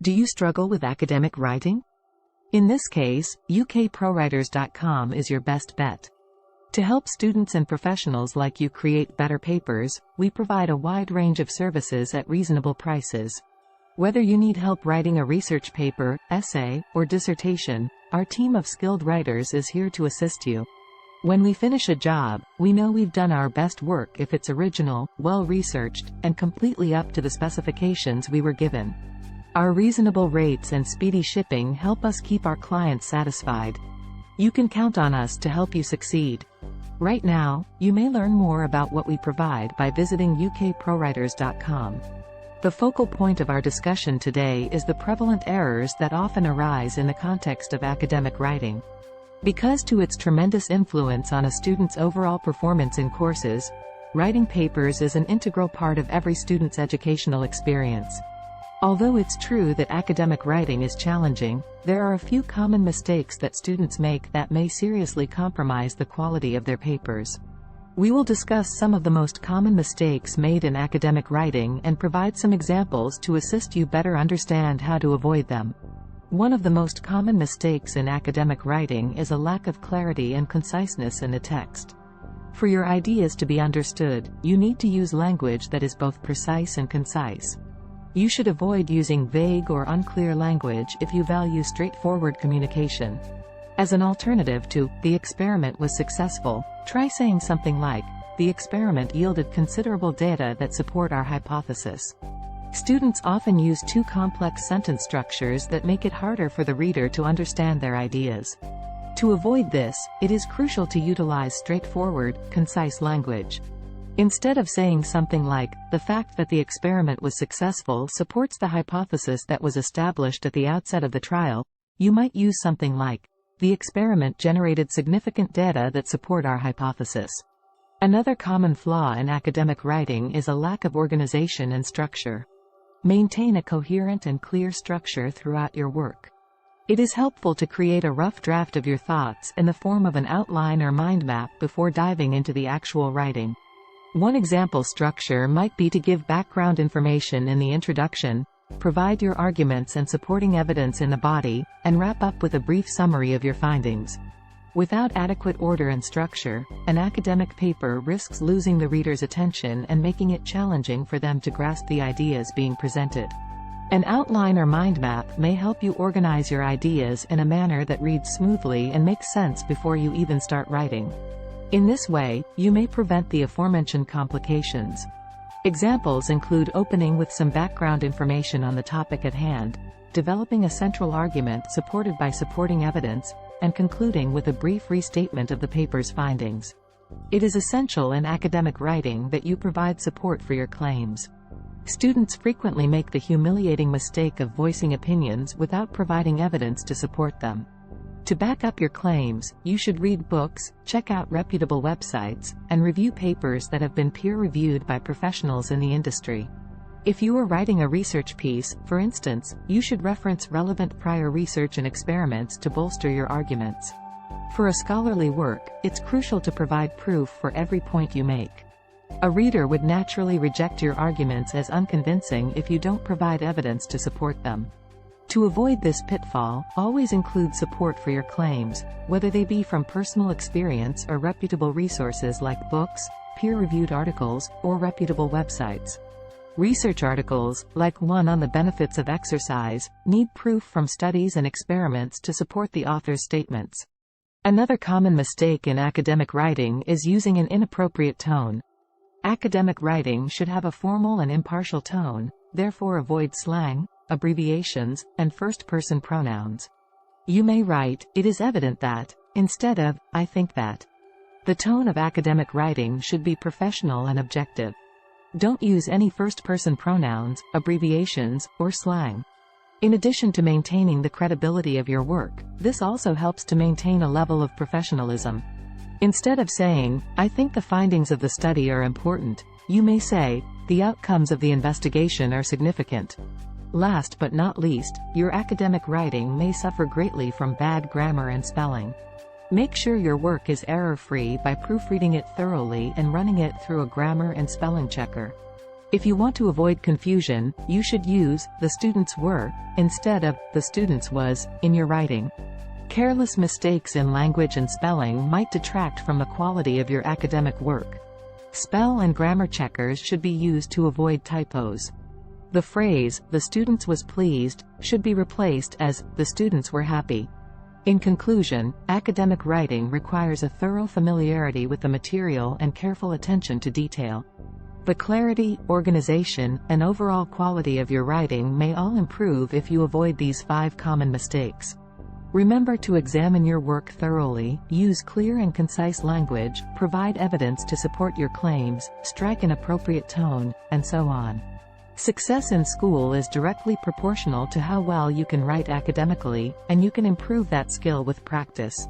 Do you struggle with academic writing? In this case, ukprowriters.com is your best bet. To help students and professionals like you create better papers, we provide a wide range of services at reasonable prices. Whether you need help writing a research paper, essay, or dissertation, our team of skilled writers is here to assist you. When we finish a job, we know we've done our best work if it's original, well-researched, and completely up to the specifications we were given. Our reasonable rates and speedy shipping help us keep our clients satisfied. You can count on us to help you succeed. Right now, you may learn more about what we provide by visiting ukprowriters.com. The focal point of our discussion today is the prevalent errors that often arise in the context of academic writing. Because to its tremendous influence on a student's overall performance in courses, writing papers is an integral part of every student's educational experience. Although it's true that academic writing is challenging, there are a few common mistakes that students make that may seriously compromise the quality of their papers. We will discuss some of the most common mistakes made in academic writing and provide some examples to assist you better understand how to avoid them. One of the most common mistakes in academic writing is a lack of clarity and conciseness in a text. For your ideas to be understood, you need to use language that is both precise and concise. You should avoid using vague or unclear language if you value straightforward communication. As an alternative to, "the experiment was successful," try saying something like, "the experiment yielded considerable data that support our hypothesis." Students often use too complex sentence structures that make it harder for the reader to understand their ideas. To avoid this, it is crucial to utilize straightforward, concise language. Instead of saying something like, "the fact that the experiment was successful supports the hypothesis that was established at the outset of the trial," you might use something like, "the experiment generated significant data that support our hypothesis." Another common flaw in academic writing is a lack of organization and structure. Maintain a coherent and clear structure throughout your work. It is helpful to create a rough draft of your thoughts in the form of an outline or mind map before diving into the actual writing. One example structure might be to give background information in the introduction, provide your arguments and supporting evidence in the body, and wrap up with a brief summary of your findings. Without adequate order and structure, an academic paper risks losing the reader's attention and making it challenging for them to grasp the ideas being presented. An outline or mind map may help you organize your ideas in a manner that reads smoothly and makes sense before you even start writing. In this way, you may prevent the aforementioned complications. Examples include opening with some background information on the topic at hand, developing a central argument supported by supporting evidence, and concluding with a brief restatement of the paper's findings. It is essential in academic writing that you provide support for your claims. Students frequently make the humiliating mistake of voicing opinions without providing evidence to support them. To back up your claims, you should read books, check out reputable websites, and review papers that have been peer-reviewed by professionals in the industry. If you are writing a research piece, for instance, you should reference relevant prior research and experiments to bolster your arguments. For a scholarly work, it's crucial to provide proof for every point you make. A reader would naturally reject your arguments as unconvincing if you don't provide evidence to support them. To avoid this pitfall, always include support for your claims, whether they be from personal experience or reputable resources like books, peer-reviewed articles, or reputable websites. Research articles, like one on the benefits of exercise, need proof from studies and experiments to support the author's statements. Another common mistake in academic writing is using an inappropriate tone. Academic writing should have a formal and impartial tone, therefore avoid slang, abbreviations, and first-person pronouns. You may write, "It is evident that," instead of, "I think that." The tone of academic writing should be professional and objective. Don't use any first-person pronouns, abbreviations, or slang. In addition to maintaining the credibility of your work, this also helps to maintain a level of professionalism. Instead of saying, "I think the findings of the study are important," you may say, "The outcomes of the investigation are significant." Last but not least, your academic writing may suffer greatly from bad grammar and spelling. Make sure your work is error-free by proofreading it thoroughly and running it through a grammar and spelling checker. If you want to avoid confusion, you should use "the students were" instead of "the students was" in your writing. Careless mistakes in language and spelling might detract from the quality of your academic work. Spell and grammar checkers should be used to avoid typos. The phrase, "the students was pleased," should be replaced as, "the students were happy." In conclusion, academic writing requires a thorough familiarity with the material and careful attention to detail. The clarity, organization, and overall quality of your writing may all improve if you avoid these 5 common mistakes. Remember to examine your work thoroughly, use clear and concise language, provide evidence to support your claims, strike an appropriate tone, and so on. Success in school is directly proportional to how well you can write academically, and you can improve that skill with practice.